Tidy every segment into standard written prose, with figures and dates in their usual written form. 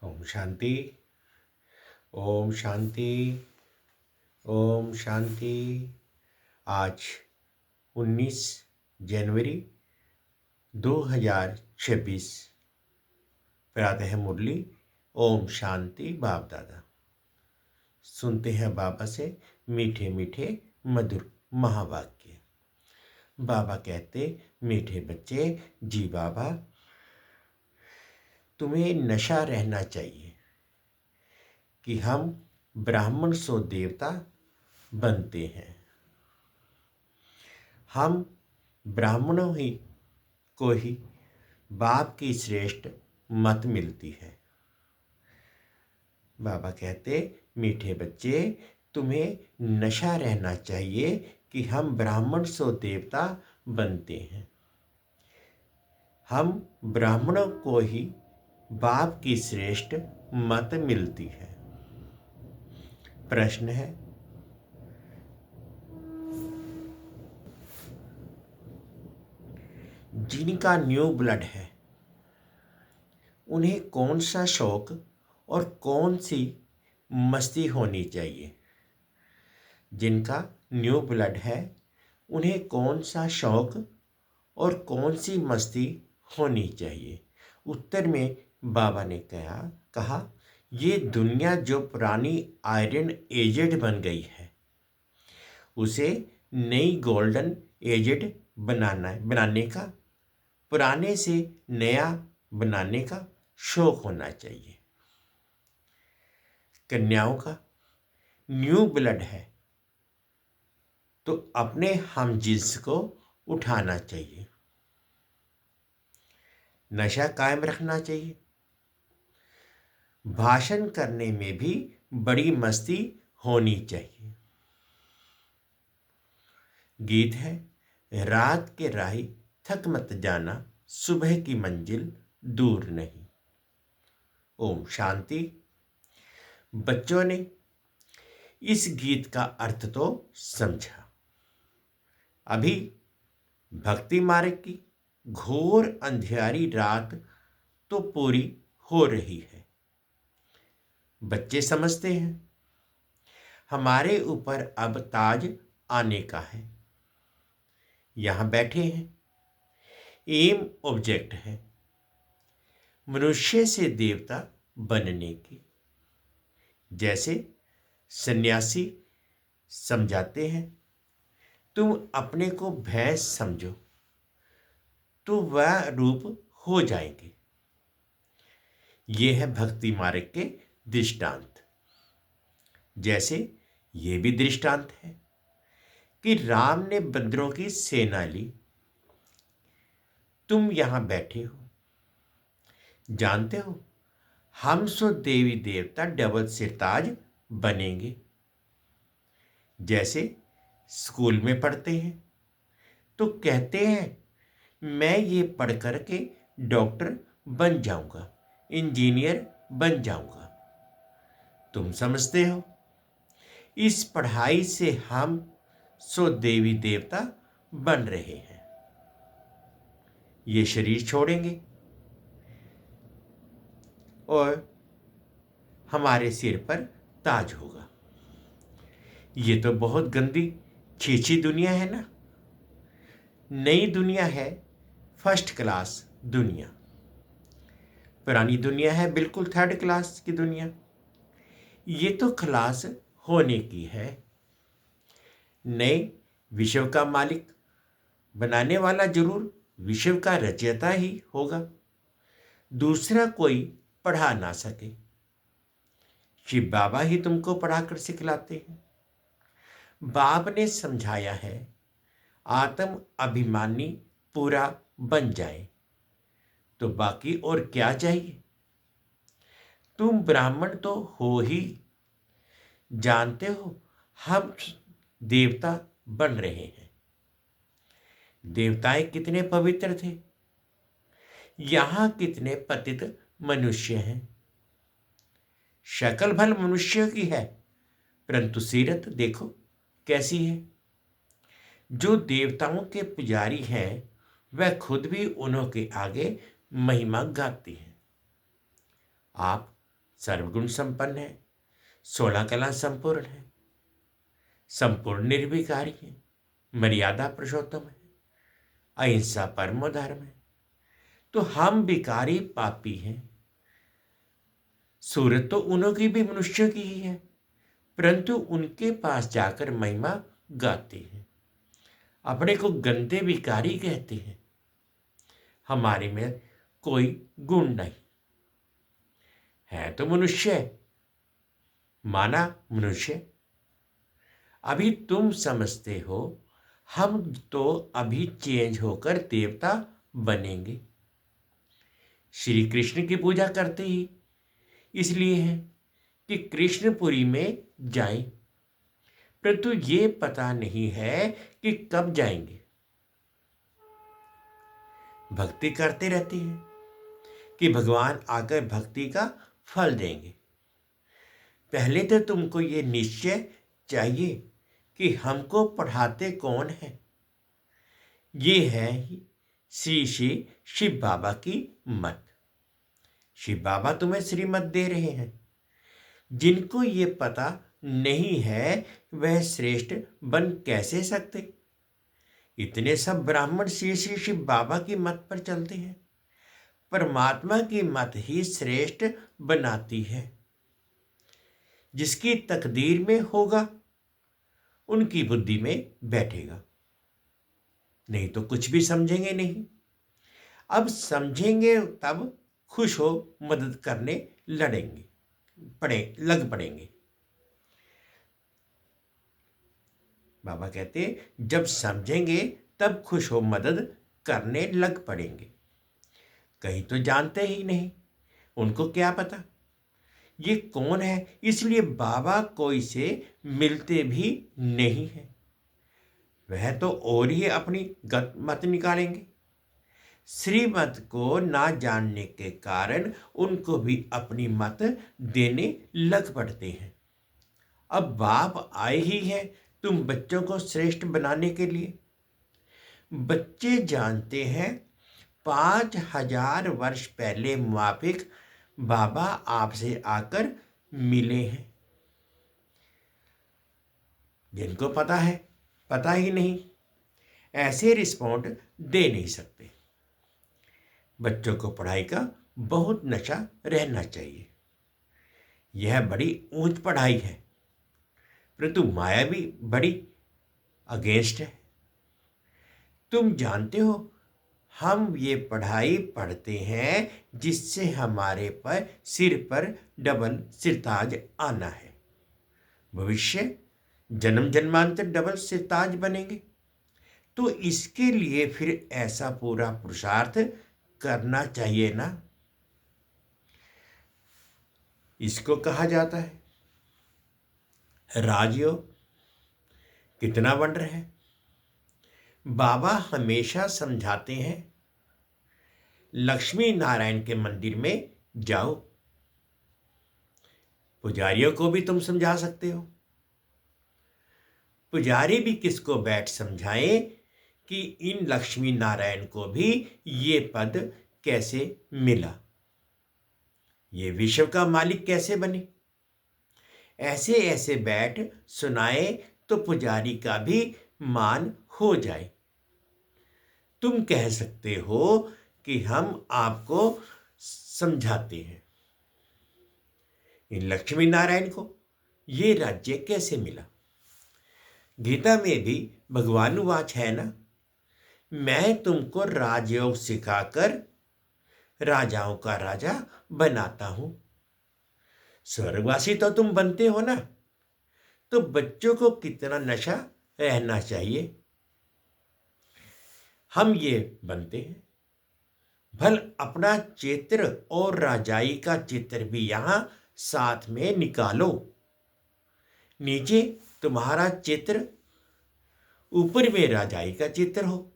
ओम शांति। ओम शांति। ओम शांति। आज 19 जनवरी 2026 प्रातः है मुरली। ओम शांति। बाप दादा सुनते हैं बाबा से मीठे मीठे मधुर महावाक्य। बाबा कहते, मीठे बच्चे जी बाबा, तुम्हें नशा रहना चाहिए कि हम ब्राह्मण सो देवता बनते हैं। हम ब्राह्मणों को ही बाप की श्रेष्ठ मत मिलती है। बाबा कहते, मीठे बच्चे तुम्हें नशा रहना चाहिए कि हम ब्राह्मण सो देवता बनते हैं। हम ब्राह्मणों को ही बाप की श्रेष्ठ मत मिलती है। प्रश्न है, जिनका न्यू ब्लड है उन्हें कौन सा शौक और कौन सी मस्ती होनी चाहिए? जिनका न्यू ब्लड है उन्हें कौन सा शौक और कौन सी मस्ती होनी चाहिए? उत्तर में बाबा ने कहा ये दुनिया जो पुरानी आयरन एजेड बन गई है उसे नई गोल्डन एजेड बनाने का, पुराने से नया बनाने का शौक होना चाहिए। कन्याओं का न्यू ब्लड है तो अपने हम जिन्स को उठाना चाहिए, नशा कायम रखना चाहिए। भाषण करने में भी बड़ी मस्ती होनी चाहिए। गीत है, रात के राही थक मत जाना, सुबह की मंजिल दूर नहीं। ओम शांति। बच्चों ने इस गीत का अर्थ तो समझा। अभी भक्ति मार्ग की घोर अंधियारी रात तो पूरी हो रही है। बच्चे समझते हैं हमारे ऊपर अब ताज आने का है। यहां बैठे हैं, एम ऑब्जेक्ट है मनुष्य से देवता बनने की। जैसे सन्यासी समझाते हैं, तुम अपने को भैंस समझो तो वह रूप हो जाएंगे। ये है भक्ति मार्ग के दृष्टांत। जैसे ये भी दृष्टांत है कि राम ने बंदरों की सेना ली। तुम यहां बैठे हो, जानते हो हम सो देवी देवता डबल सिरताज बनेंगे। जैसे स्कूल में पढ़ते हैं तो कहते हैं मैं ये पढ़ कर के डॉक्टर बन जाऊंगा, इंजीनियर बन जाऊंगा। तुम समझते हो इस पढ़ाई से हम सो देवी देवता बन रहे हैं। ये शरीर छोड़ेंगे और हमारे सिर पर ताज होगा। ये तो बहुत गंदी छीछी दुनिया है ना। नई दुनिया है फर्स्ट क्लास दुनिया, पुरानी दुनिया है बिल्कुल थर्ड क्लास की दुनिया। ये तो क्लास होने की है। नए विश्व का मालिक बनाने वाला जरूर विश्व का रचयिता ही होगा, दूसरा कोई पढ़ा ना सके। शिव बाबा ही तुमको पढ़ाकर सिखलाते हैं। बाप ने समझाया है आत्म अभिमानी पूरा बन जाए तो बाकी और क्या चाहिए। तुम ब्राह्मण तो हो ही, जानते हो हम देवता बन रहे हैं। देवताएं कितने पवित्र थे, यहां कितने पतित मनुष्य हैं। शक्ल भल मनुष्य की है परंतु सीरत देखो कैसी है। जो देवताओं के पुजारी हैं वह खुद भी उन्हों के आगे महिमा गाती हैं। आप सर्वगुण संपन्न है, 16 कला संपूर्ण है, संपूर्ण निर्विकारी है, मर्यादा पुरुषोत्तम है, अहिंसा परमो धर्म है। तो हम विकारी पापी हैं। सूरत तो उन्हों की भी मनुष्यों की ही है, परंतु उनके पास जाकर महिमा गाते हैं, अपने को गंदे विकारी कहते हैं। हमारे में कोई गुण नहीं है, तो मनुष्य माना मनुष्य। अभी तुम समझते हो हम तो अभी चेंज होकर देवता बनेंगे। श्री कृष्ण की पूजा करते ही इसलिए है कि कृष्णपुरी में जाएं, परंतु ये पता नहीं है कि कब जाएंगे। भक्ति करते रहते हैं कि भगवान आकर भक्ति का फल देंगे। पहले तो तुमको ये निश्चय चाहिए कि हमको पढ़ाते कौन है। ये है श्री श्री शिव बाबा की मत। शिव बाबा तुम्हें श्रीमत दे रहे हैं। जिनको ये पता नहीं है वह श्रेष्ठ बन कैसे सकते। इतने सब ब्राह्मण श्री श्री शिव बाबा की मत पर चलते हैं। परमात्मा की मत ही श्रेष्ठ बनाती है। जिसकी तकदीर में होगा उनकी बुद्धि में बैठेगा, नहीं तो कुछ भी समझेंगे नहीं। अब समझेंगे तब खुश हो मदद करने लग पड़ेंगे। बाबा कहते जब समझेंगे तब खुश हो मदद करने लग पड़ेंगे। कहीं तो जानते ही नहीं, उनको क्या पता ये कौन है, इसलिए बाबा कोई से मिलते भी नहीं है। वह तो और ही अपनी गत मत निकालेंगे। श्रीमत को ना जानने के कारण उनको भी अपनी मत देने लग पड़ते हैं। अब बाप आए ही हैं तुम बच्चों को श्रेष्ठ बनाने के लिए। बच्चे जानते हैं 5000 वर्ष पहले मुआफिक बाबा आपसे आकर मिले हैं। जिनको पता है पता ही नहीं, ऐसे रिस्पॉन्ड दे नहीं सकते। बच्चों को पढ़ाई का बहुत नशा रहना चाहिए। यह बड़ी ऊंच पढ़ाई है, परंतु माया भी बड़ी अगेंस्ट है। तुम जानते हो हम ये पढ़ाई पढ़ते हैं जिससे हमारे पर सिर पर डबल सिरताज आना है। भविष्य जन्म जन्मांतर डबल सिरताज बनेंगे, तो इसके लिए फिर ऐसा पूरा पुरुषार्थ करना चाहिए ना। इसको कहा जाता है राजयोग। कितना वंडर है। बाबा हमेशा समझाते हैं लक्ष्मी नारायण के मंदिर में जाओ। पुजारियों को भी तुम समझा सकते हो। पुजारी भी किसको बैठ समझाएं कि इन लक्ष्मी नारायण को भी ये पद कैसे मिला, ये विश्व का मालिक कैसे बने। ऐसे ऐसे बैठ सुनाए तो पुजारी का भी मान हो जाए। तुम कह सकते हो कि हम आपको समझाते हैं इन लक्ष्मी नारायण को ये राज्य कैसे मिला। गीता में भी भगवानुवाच है ना, मैं तुमको राजयोग सिखाकर राजाओं का राजा बनाता हूं। स्वर्गवासी तो तुम बनते हो ना, तो बच्चों को कितना नशा रहना चाहिए। हम ये बनते हैं। भल अपना चित्र और राजाई का चित्र भी यहां साथ में निकालो। नीचे तुम्हारा चित्र, ऊपर में राजाई का चित्र हो।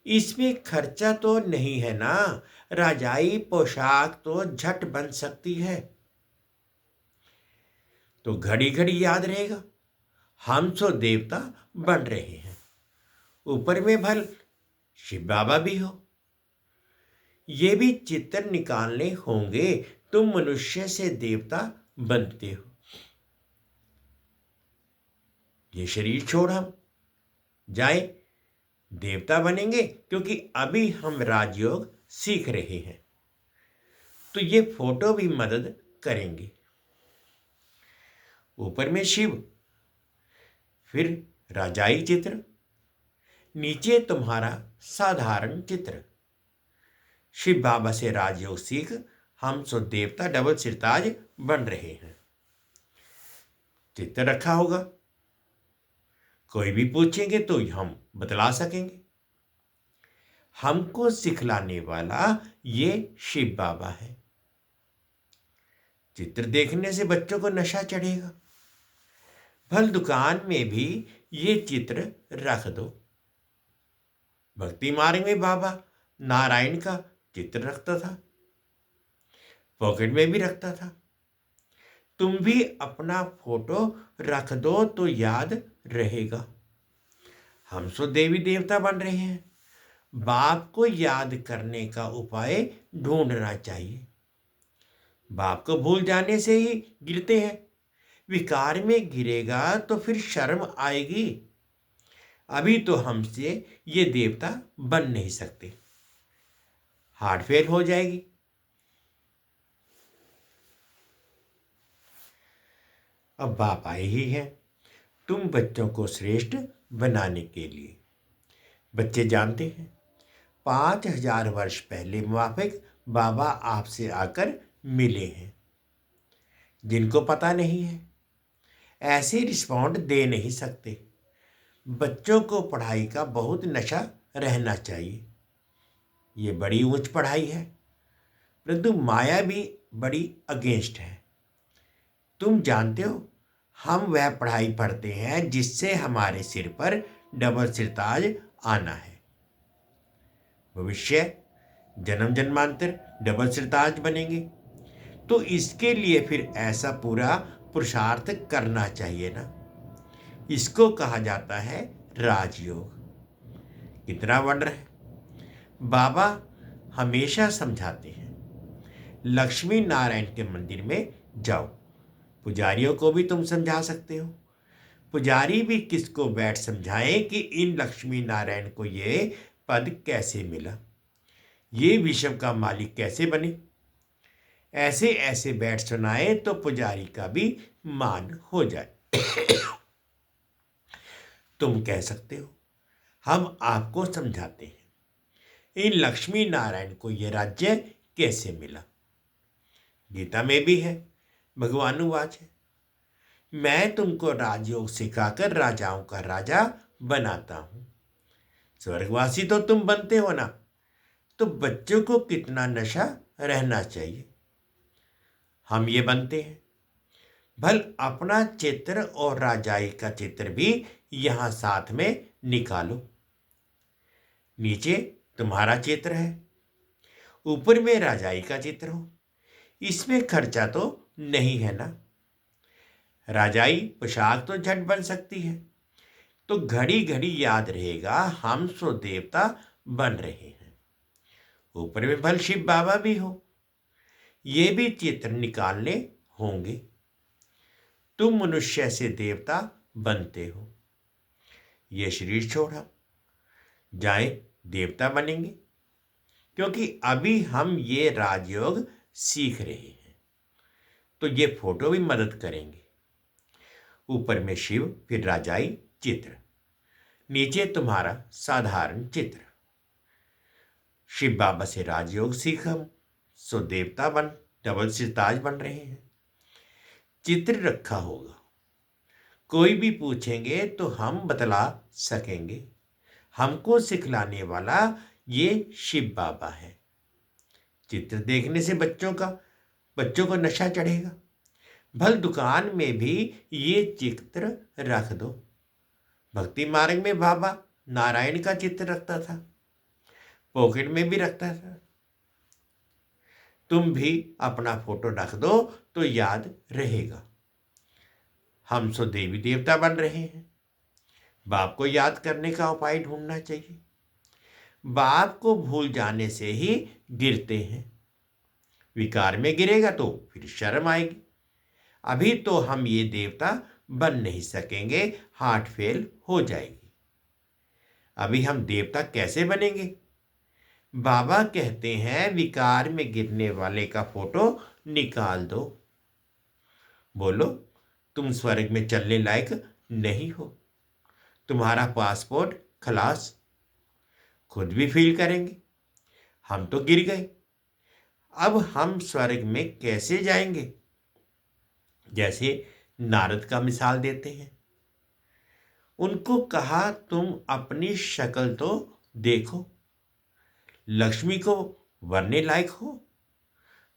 इसमें खर्चा तो नहीं है ना। राजाई पोशाक तो झट बन सकती है, तो घड़ी घड़ी याद रहेगा हम तो देवता बन रहे हैं। ऊपर में भल शिव बाबा भी हो। ये भी चित्र निकालने होंगे तुम मनुष्य से देवता बनते हो। ये शरीर छोड़ हम जाए देवता बनेंगे, क्योंकि अभी हम राजयोग सीख रहे हैं। तो ये फोटो भी मदद करेंगे। ऊपर में शिव, फिर राजाई चित्र, नीचे तुम्हारा साधारण चित्र। शिव बाबा से राजयोग सीख हम सो देवता डबल सिरताज बन रहे हैं। चित्र रखा होगा, कोई भी पूछेंगे तो हम बतला सकेंगे। हमको सिखलाने वाला ये शिव बाबा है। चित्र देखने से बच्चों को नशा चढ़ेगा। फल दुकान में भी ये चित्र रख दो। भक्ति मार्ग में बाबा नारायण का चित्र रखता था, पॉकेट में भी रखता था। तुम भी अपना फोटो रख दो तो याद रहेगा। हम सो देवी देवता बन रहे हैं। बाप को याद करने का उपाय ढूंढना चाहिए। बाप को भूल जाने से ही गिरते हैं। विकार में गिरेगा तो फिर शर्म आएगी। अभी तो हमसे ये देवता बन नहीं सकते, हार्ट फेल हो जाएगी। अब बाप आए ही हैं तुम बच्चों को श्रेष्ठ बनाने के लिए। बच्चे जानते हैं 5000 वर्ष पहले मुआफिक बाबा आपसे आकर मिले हैं। जिनको पता नहीं है ऐसे रिस्पॉन्ड दे नहीं सकते। बच्चों को पढ़ाई का बहुत नशा रहना चाहिए। ये बड़ी ऊंच पढ़ाई है, परंतु माया भी बड़ी अगेंस्ट है। तुम जानते हो हम वह पढ़ाई पढ़ते हैं जिससे हमारे सिर पर डबल सिरताज आना है। भविष्य जन्म जन्मांतर डबल सिरताज बनेंगे, तो इसके लिए फिर ऐसा पूरा पुरुषार्थ करना चाहिए ना। इसको कहा जाता है राजयोग। कितना वंडर है। बाबा हमेशा समझाते हैं लक्ष्मी नारायण के मंदिर में जाओ। पुजारियों को भी तुम समझा सकते हो। पुजारी भी किसको बैठ समझाएं कि इन लक्ष्मी नारायण को ये पद कैसे मिला, ये विश्व का मालिक कैसे बने। ऐसे ऐसे बैठ सुनाए तो पुजारी का भी मान हो जाए। तुम कह सकते हो हम आपको समझाते हैं इन लक्ष्मी नारायण को ये राज्य कैसे मिला। गीता में भी है, भगवानुवाच है, मैं तुमको राजयोग सिखाकर राजाओं का राजा बनाता हूं। स्वर्गवासी तो तुम बनते हो ना, तो बच्चों को कितना नशा रहना चाहिए। हम ये बनते हैं। भल अपना चित्र और राजाई का चित्र भी यहां साथ में निकालो। नीचे तुम्हारा चित्र है, ऊपर में राजाई का चित्र हो। इसमें खर्चा तो नहीं है ना। राजाई पोशाक तो झट बन सकती है, तो घड़ी घड़ी याद रहेगा हम सो देवता बन रहे हैं। ऊपर में भल शिव बाबा भी हो, ये भी चित्र निकालने होंगे। तुम मनुष्य से देवता बनते हो। ये शरीर छोड़ा जाए देवता बनेंगे, क्योंकि अभी हम ये राजयोग सीख रहे हैं। तो ये फोटो भी मदद करेंगे। ऊपर में शिव, फिर राजाई चित्र, नीचे तुम्हारा साधारण चित्र। शिव बाबा से राजयोग सीख हम सो देवता बन डबल सिरताज बन रहे हैं। चित्र रखा होगा, कोई भी पूछेंगे तो हम बतला सकेंगे। हमको सिखलाने वाला ये शिव बाबा है। चित्र देखने से बच्चों को नशा चढ़ेगा। भल दुकान में भी ये चित्र रख दो। भक्ति मार्ग में बाबा नारायण का चित्र रखता था, पॉकेट में भी रखता था। तुम भी अपना फोटो रख दो तो याद रहेगा। हम सो देवी देवता बन रहे हैं। बाप को याद करने का उपाय ढूंढना चाहिए। बाप को भूल जाने से ही गिरते हैं। विकार में गिरेगा तो फिर शर्म आएगी। अभी तो हम ये देवता बन नहीं सकेंगे, हार्ट फेल हो जाएगी। अभी हम देवता कैसे बनेंगे? बाबा कहते हैं विकार में गिरने वाले का फोटो निकाल दो। बोलो तुम स्वर्ग में चलने लायक नहीं हो, तुम्हारा पासपोर्ट खलास। खुद भी फील करेंगे हम तो गिर गए, अब हम स्वर्ग में कैसे जाएंगे? जैसे नारद का मिसाल देते हैं। उनको कहा तुम अपनी शक्ल तो देखो, लक्ष्मी को वरने लायक हो।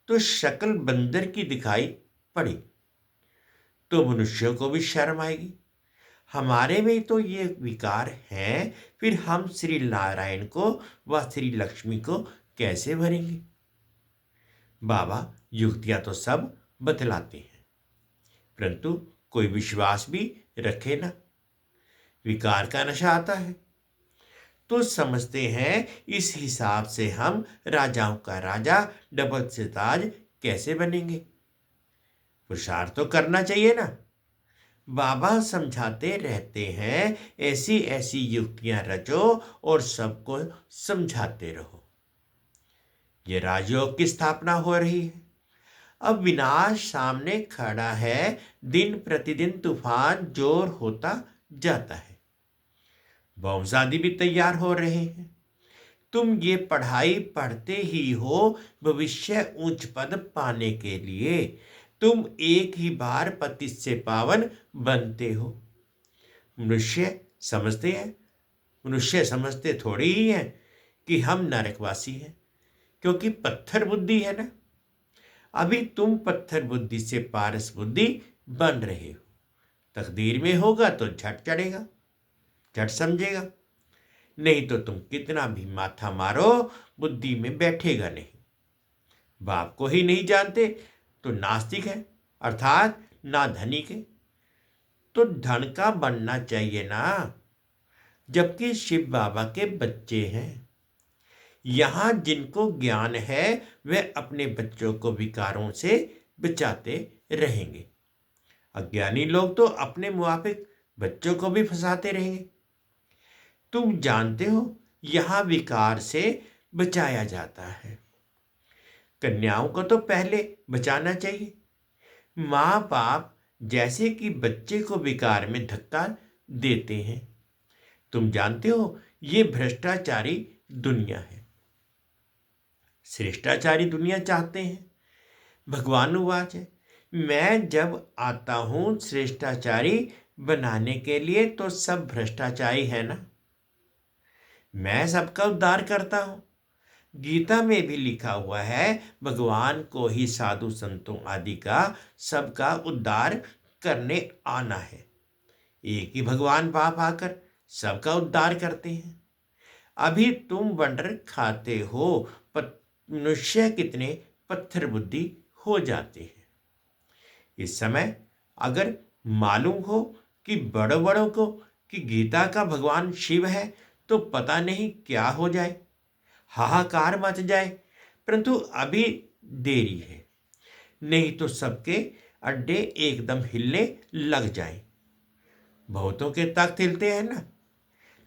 तो शक्ल बंदर की दिखाई पड़ी तो मनुष्यों को भी शर्म आएगी। हमारे में तो ये विकार हैं, फिर हम श्री नारायण को व श्री लक्ष्मी को कैसे भरेंगे? बाबा युक्तियां तो सब बतलाते हैं, परंतु कोई विश्वास भी रखे ना। विकार का नशा आता है तो समझते हैं इस हिसाब से हम राजाओं का राजा डबल सिताज कैसे बनेंगे? पुरुषार्थ तो करना चाहिए ना। बाबा समझाते रहते हैं ऐसी ऐसी युक्तियां रचो और सबको समझाते रहो। ये राजयोग की स्थापना हो रही है। अब विनाश सामने खड़ा है, दिन प्रतिदिन तूफान जोर होता जाता है, बमसादी भी तैयार हो रहे हैं। तुम ये पढ़ाई पढ़ते ही हो भविष्य उच्च पद पाने के लिए। तुम एक ही बार पतित से पावन बनते हो। मनुष्य समझते हैं, मनुष्य समझते थोड़ी ही हैं कि हम नरकवासी हैं, क्योंकि पत्थर बुद्धि है ना। अभी तुम पत्थर बुद्धि से पारस बुद्धि बन रहे हो। तकदीर में होगा तो झट चढ़ेगा, झट समझेगा, नहीं तो तुम कितना भी माथा मारो बुद्धि में बैठेगा नहीं। बाप को ही नहीं जानते तो नास्तिक है, अर्थात ना धनिक है। तो धन का बनना चाहिए ना, जबकि शिव बाबा के बच्चे हैं। यहां जिनको ज्ञान है वे अपने बच्चों को विकारों से बचाते रहेंगे। अज्ञानी लोग तो अपने मुआफिक बच्चों को भी फंसाते रहेंगे। तुम जानते हो यहां विकार से बचाया जाता है। कन्याओं को तो पहले बचाना चाहिए। माँ बाप जैसे कि बच्चे को विकार में धक्का देते हैं। तुम जानते हो ये भ्रष्टाचारी दुनिया है, श्रेष्ठाचारी दुनिया चाहते हैं। भगवान उवाच है, मैं जब आता हूं श्रेष्ठाचारी बनाने के लिए तो सब भ्रष्टाचारी है ना। मैं सबका उद्धार करता हूं। गीता में भी लिखा हुआ है भगवान को ही साधु संतों आदि का सबका उद्धार करने आना है। एक ही भगवान बाप आकर सबका उद्धार करते हैं। अभी तुम वंडर खाते हो मनुष्य कितने पत्थर बुद्धि हो जाते हैं। इस समय अगर मालूम हो कि बड़ों बड़ों को कि गीता का भगवान शिव है तो पता नहीं क्या हो जाए, हाहाकार मच जाए। परंतु अभी देरी है, नहीं तो सबके अड्डे एकदम हिलने लग जाए। बहुतों के तख्त हिलते हैं ना।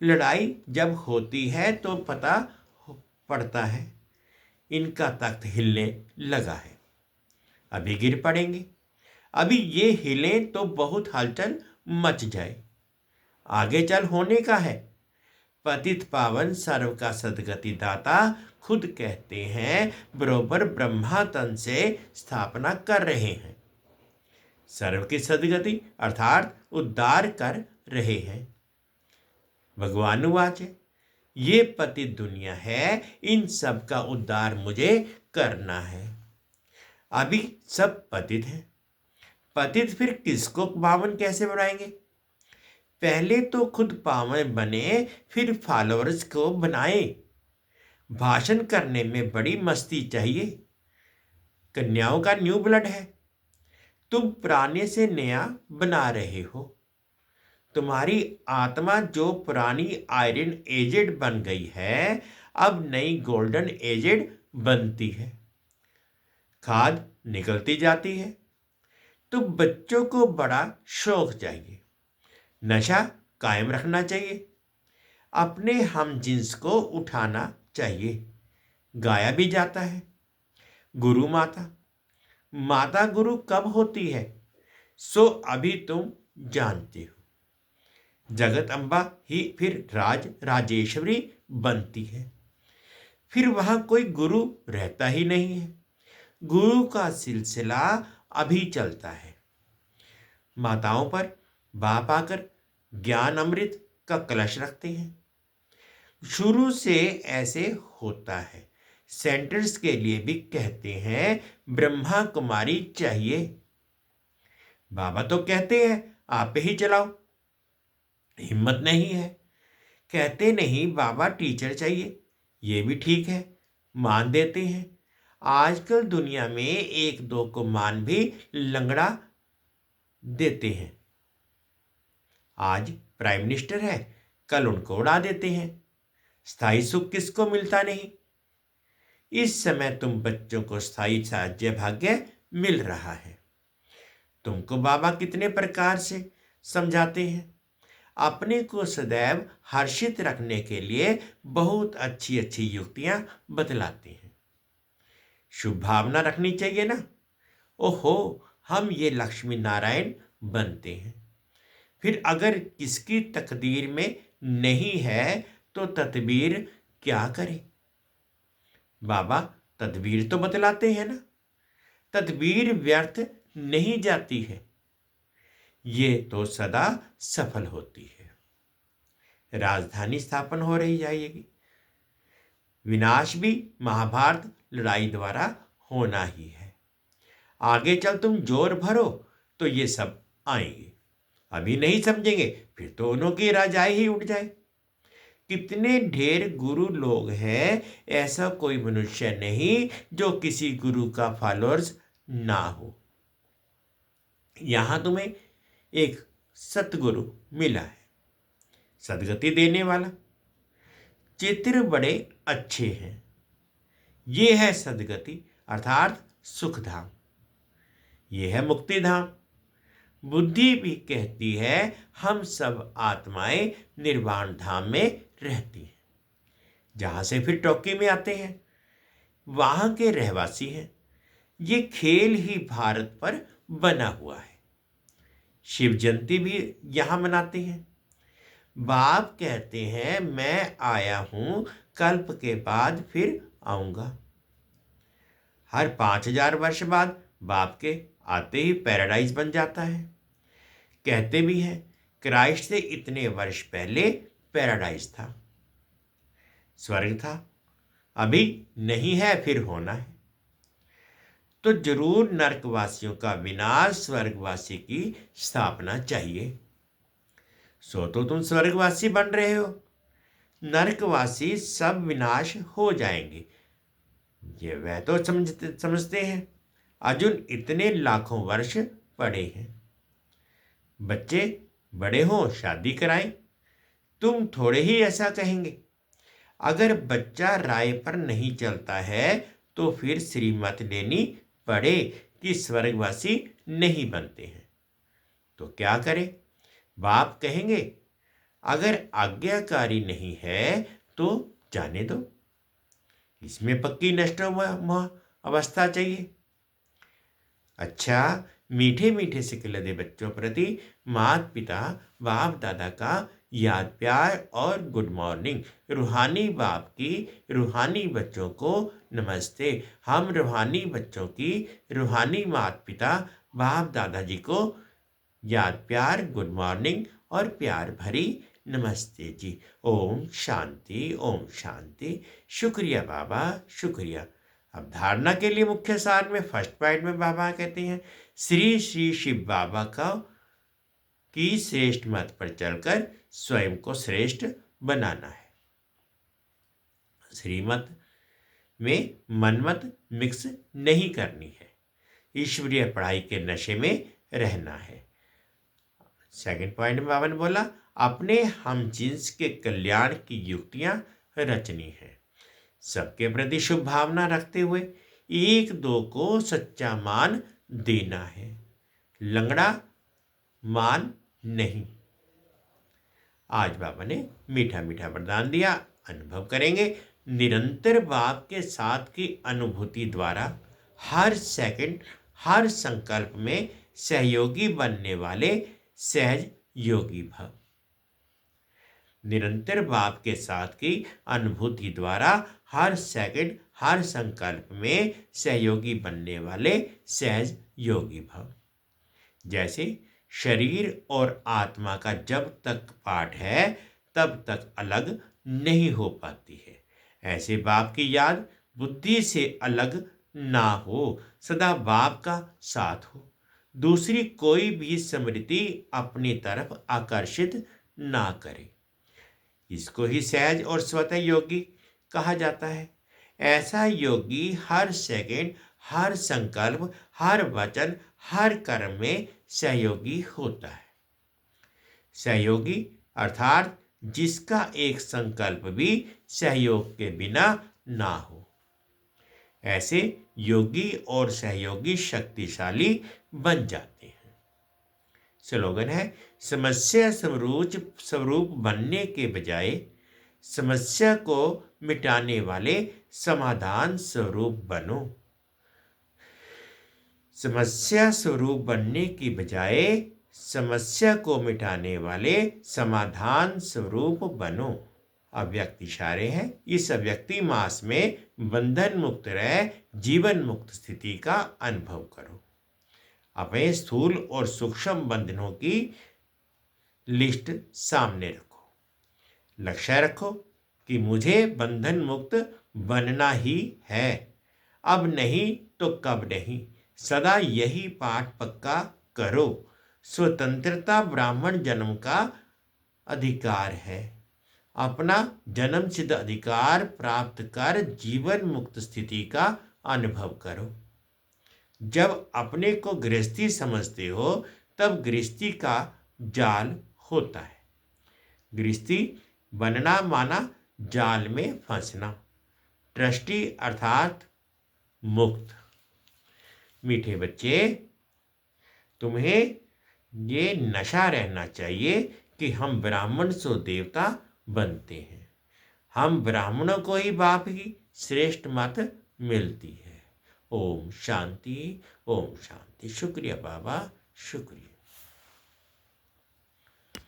लड़ाई जब होती है तो पता पड़ता है इनका तख्त हिलने लगा है, अभी गिर पड़ेंगे। अभी ये हिले तो बहुत हलचल मच जाए, आगे चल होने का है। पतित पावन सर्व का सदगति दाता खुद कहते हैं बरोबर ब्रह्मा तन से स्थापना कर रहे हैं। सर्व की सदगति अर्थात उद्धार कर रहे हैं। भगवान उवाच है, ये पतित दुनिया है, इन सब का उद्धार मुझे करना है। अभी सब पतित हैं, पतित फिर किसको पावन कैसे बनाएंगे? पहले तो खुद पावन बने, फिर फॉलोअर्स को बनाए। भाषण करने में बड़ी मस्ती चाहिए। कन्याओं का न्यू ब्लड है, तुम पुराने से नया बना रहे हो। तुम्हारी आत्मा जो पुरानी आयरन एजेड बन गई है अब नई गोल्डन एजेड बनती है। खाद निकलती जाती है। तो बच्चों को बड़ा शौक चाहिए, नशा कायम रखना चाहिए, अपने हम जिन्स को उठाना चाहिए। गाया भी जाता है, गुरु माता, माता गुरु कब होती है सो अभी तुम जानते हो। जगत अम्बा ही फिर राज राजेश्वरी बनती है। फिर वहां कोई गुरु रहता ही नहीं है। गुरु का सिलसिला अभी चलता है। माताओं पर बाप आकर ज्ञान अमृत का कलश रखते हैं। शुरू से ऐसे होता है। सेंटर्स के लिए भी कहते हैं ब्रह्मा कुमारी चाहिए। बाबा तो कहते हैं आप ही चलाओ, हिम्मत नहीं है। कहते नहीं बाबा टीचर चाहिए, ये भी ठीक है, मान देते हैं। आजकल दुनिया में एक दो को मान भी लंगड़ा देते हैं। आज प्राइम मिनिस्टर है, कल उनको उड़ा देते हैं। स्थायी सुख किसको मिलता नहीं। इस समय तुम बच्चों को स्थायी राज्य भाग्य मिल रहा है। तुमको बाबा कितने प्रकार से समझाते हैं। अपने को सदैव हर्षित रखने के लिए बहुत अच्छी अच्छी युक्तियां बतलाते हैं। शुभ भावना रखनी चाहिए ना। ओहो, हम ये लक्ष्मी नारायण बनते हैं। फिर अगर किसकी तकदीर में नहीं है तो तदबीर क्या करे। बाबा तदबीर तो बतलाते हैं ना। तदबीर व्यर्थ नहीं जाती है, ये तो सदा सफल होती है। राजधानी स्थापन हो रही जाएगी। विनाश भी महाभारत लड़ाई द्वारा होना ही है। आगे चल तुम जोर भरो तो ये सब आएंगे। अभी नहीं समझेंगे फिर तो उन्हों राजाई ही उठ जाए। कितने ढेर गुरु लोग हैं, ऐसा कोई मनुष्य नहीं जो किसी गुरु का फॉलोअर्स ना हो। यहां तुम्हें एक सतगुरु मिला है, सदगति देने वाला। चित्र बड़े अच्छे हैं। ये है सदगति अर्थात सुखधाम, ये है मुक्तिधाम। बुद्धि भी कहती है हम सब आत्माएं निर्वाण धाम में रहती हैं। जहां से फिर टोकी में आते हैं, वहां के रहवासी हैं। ये खेल ही भारत पर बना हुआ है। शिव जयंती भी यहां मनाते हैं। बाप कहते हैं मैं आया हूं, कल्प के बाद फिर आऊंगा। हर 5000 वर्ष बाद बाप के आते ही पैराडाइज बन जाता है। कहते भी हैं क्राइस्ट से इतने वर्ष पहले पैराडाइज था, स्वर्ग था, अभी नहीं है फिर होना है। तो जरूर नरकवासियों का विनाश स्वर्गवासी की स्थापना चाहिए। सो तो तुम स्वर्गवासी बन रहे हो, नरकवासी सब विनाश हो जाएंगे, ये वह तो समझते हैं। अर्जुन इतने लाखों वर्ष पड़े हैं। बच्चे बड़े हो शादी कराएं, तुम थोड़े ही ऐसा कहेंगे। अगर बच्चा राय पर नहीं चलता है तो फिर श्रीमत लेनी पड़े कि स्वर्गवासी नहीं बनते हैं तो क्या करे। बाप कहेंगे अगर आज्ञाकारी नहीं है तो जाने दो, इसमें पक्की नष्ट अवस्था चाहिए। अच्छा, मीठे मीठे सिकलदे बच्चों प्रति माता पिता बाप दादा का याद प्यार और गुड मॉर्निंग। रूहानी बाप की रूहानी बच्चों को नमस्ते। हम रूहानी बच्चों की रूहानी माता पिता बाप दादाजी को याद प्यार गुड मॉर्निंग और प्यार भरी नमस्ते जी। ओम शांति, ओम शांति। शुक्रिया बाबा, शुक्रिया। अब धारणा के लिए मुख्य सार में फर्स्ट पॉइंट में बाबा कहते हैं श्री श्री शिव बाबा का की श्रेष्ठ मत पर चलकर स्वयं को श्रेष्ठ बनाना है। श्रीमत में मनमत मिक्स नहीं करनी है, ईश्वरीय पढ़ाई के नशे में रहना है। सेकंड पॉइंट में बाबा ने बोला अपने हम जिन्स के कल्याण की युक्तियां रचनी है। सबके प्रति शुभ भावना रखते हुए एक दो को सच्चा मान देना है, लंगड़ा मान नहीं। आज बाबा ने मीठा मीठा वरदान दिया, अनुभव करेंगे। निरंतर बाप के साथ की अनुभूति द्वारा हर सेकंड, हर संकल्प में सहयोगी बनने वाले सहज योगी भव। निरंतर बाप के साथ की अनुभूति द्वारा हर सेकंड, हर संकल्प में सहयोगी बनने वाले सहज योगी भव। जैसे शरीर और आत्मा का जब तक पाठ है तब तक अलग नहीं हो पाती है, ऐसे बाप की याद बुद्धि से अलग ना हो, सदा बाप का साथ हो, दूसरी कोई भी स्मृति अपनी तरफ आकर्षित ना करे। इसको ही सहज और स्वतः योगी कहा जाता है। ऐसा योगी हर सेकंड, हर संकल्प, हर वचन, हर कर्म में सहयोगी होता है। सहयोगी अर्थात जिसका एक संकल्प भी सहयोग के बिना ना हो। ऐसे योगी और सहयोगी शक्तिशाली बन जाते हैं। स्लोगन है, समस्या स्वरूप बनने के बजाय समस्या को मिटाने वाले समाधान स्वरूप बनो। समस्या स्वरूप बनने की बजाय समस्या को मिटाने वाले समाधान स्वरूप बनो। अव्यक्त इशारे हैं। इस अव्यक्ति मास में बंधन मुक्त रह जीवन मुक्त स्थिति का अनुभव करो। अपने स्थूल और सूक्ष्म बंधनों की लिस्ट सामने रखो। लक्ष्य रखो कि मुझे बंधन मुक्त बनना ही है, अब नहीं तो कब नहीं, सदा यही पाठ पक्का करो। स्वतंत्रता ब्राह्मण जन्म का अधिकार है। अपना जन्म सिद्ध अधिकार प्राप्त कर जीवन मुक्त स्थिति का अनुभव करो। जब अपने को गृहस्थी समझते हो तब गृहस्थी का जाल होता है। गृहस्थी बनना माना जाल में फंसना। ट्रस्टी अर्थात मुक्त। मीठे बच्चे, तुम्हें ये नशा रहना चाहिए कि हम ब्राह्मण सो देवता बनते हैं। हम ब्राह्मणों को ही बाप की श्रेष्ठ मत मिलती है। ओम शांति, ओम शांति। शुक्रिया बाबा, शुक्रिया।